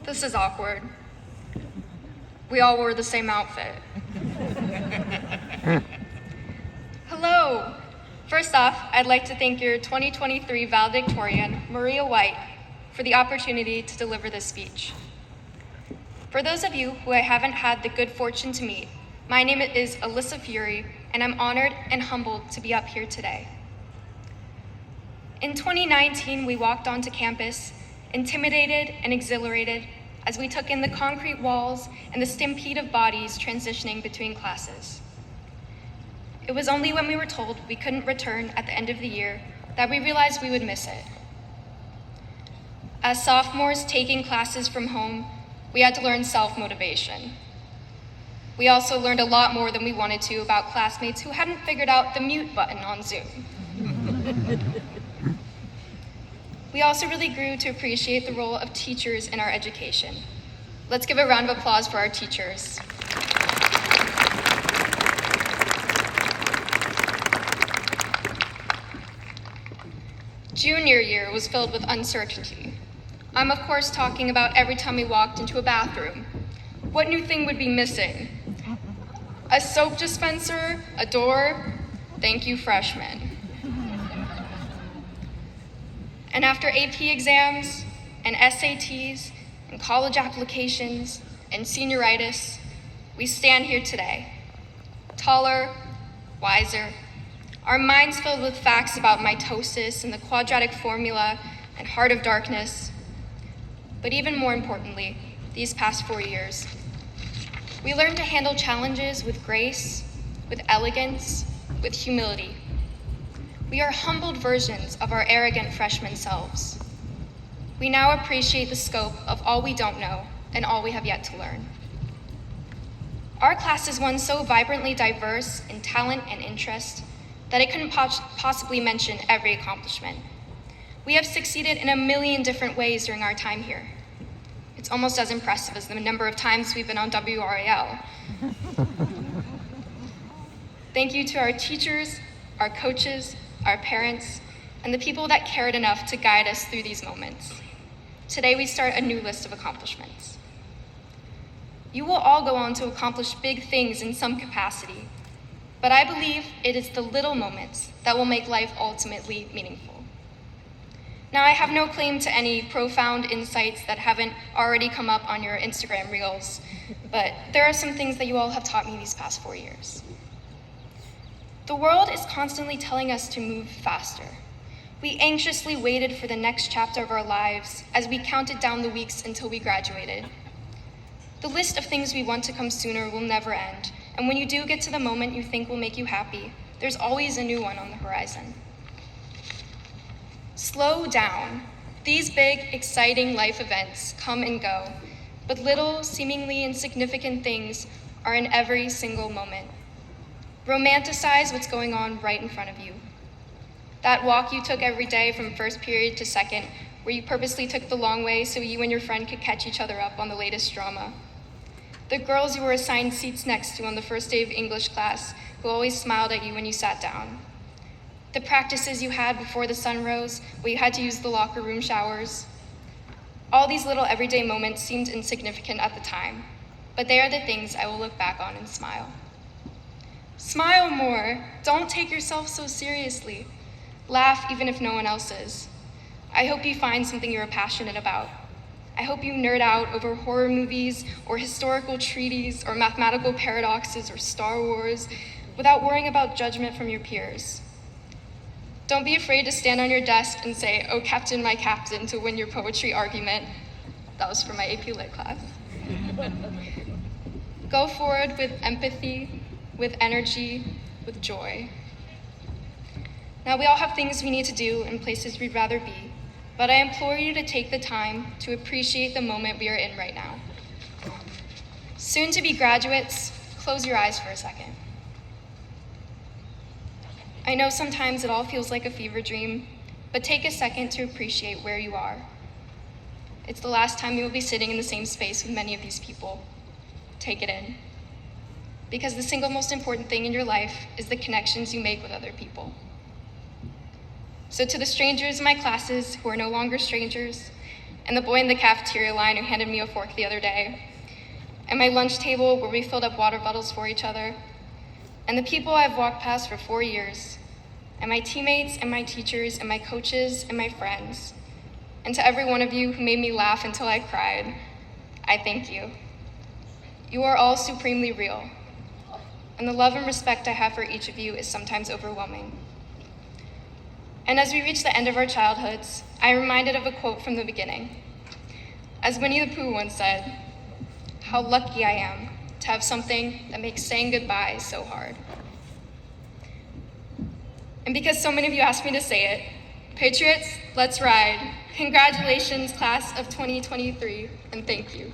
This is awkward. We all wore the same outfit. Hello. First off, I'd like to thank your 2023 valedictorian, Maria White, for the opportunity to deliver this speech. For those of you who I haven't had the good fortune to meet, my name is Alyssa Fury, and I'm honored and humbled to be up here today. In 2019, we walked onto campus, intimidated and exhilarated, as we took in the concrete walls and the stampede of bodies transitioning between classes. It was only when we were told we couldn't return at the end of the year that we realized we would miss it. As sophomores taking classes from home, we had to learn self-motivation. We also learned a lot more than we wanted to about classmates who hadn't figured out the mute button on Zoom. We also really grew to appreciate the role of teachers in our education. Let's give a round of applause for our teachers. Junior year was filled with uncertainty. I'm of course talking about every time we walked into a bathroom. What new thing would be missing? A soap dispenser, a door, thank you freshmen. And after AP exams, and SATs, and college applications, and senioritis, we stand here today, taller, wiser, our minds filled with facts about mitosis and the quadratic formula and heart of darkness. But even more importantly, these past 4 years, we learned to handle challenges with grace, with elegance, with humility. We are humbled versions of our arrogant freshman selves. We now appreciate the scope of all we don't know and all we have yet to learn. Our class is one so vibrantly diverse in talent and interest that I couldn't possibly mention every accomplishment. We have succeeded in a million different ways during our time here. It's almost as impressive as the number of times we've been on WRAL. Thank you to our teachers, our coaches, our parents, and the people that cared enough to guide us through these moments. Today we start a new list of accomplishments. You will all go on to accomplish big things in some capacity, but I believe it is the little moments that will make life ultimately meaningful. Now, I have no claim to any profound insights that haven't already come up on your Instagram reels, but there are some things that you all have taught me these past 4 years. The world is constantly telling us to move faster. We anxiously waited for the next chapter of our lives as we counted down the weeks until we graduated. The list of things we want to come sooner will never end, and when you do get to the moment you think will make you happy, there's always a new one on the horizon. Slow down. These big, exciting life events come and go, but little, seemingly insignificant things are in every single moment. Romanticize what's going on right in front of you. That walk you took every day from first period to second, where you purposely took the long way so you and your friend could catch each other up on the latest drama. The girls you were assigned seats next to on the first day of English class, who always smiled at you when you sat down. The practices you had before the sun rose, where you had to use the locker room showers. All these little everyday moments seemed insignificant at the time, but they are the things I will look back on and smile. Smile more. Don't take yourself so seriously. Laugh even if no one else is. I hope you find something you're passionate about. I hope you nerd out over horror movies or historical treaties or mathematical paradoxes or Star Wars without worrying about judgment from your peers. Don't be afraid to stand on your desk and say, "Oh, Captain, my captain," to win your poetry argument. That was for my AP Lit class. Go forward with empathy, with energy, with joy. Now, we all have things we need to do and places we'd rather be, but I implore you to take the time to appreciate the moment we are in right now. Soon to be graduates, close your eyes for a second. I know sometimes it all feels like a fever dream, but take a second to appreciate where you are. It's the last time you will be sitting in the same space with many of these people. Take it in. Because the single most important thing in your life is the connections you make with other people. So to the strangers in my classes who are no longer strangers, and the boy in the cafeteria line who handed me a fork the other day, and my lunch table where we filled up water bottles for each other, and the people I've walked past for 4 years, and my teammates and my teachers and my coaches and my friends, and to every one of you who made me laugh until I cried, I thank you. You are all supremely real, and the love and respect I have for each of you is sometimes overwhelming. And as we reach the end of our childhoods, I am reminded of a quote from the beginning. As Winnie the Pooh once said, "How lucky I am to have something that makes saying goodbye so hard." And because so many of you asked me to say it, Patriots, let's ride. Congratulations, class of 2023, and thank you.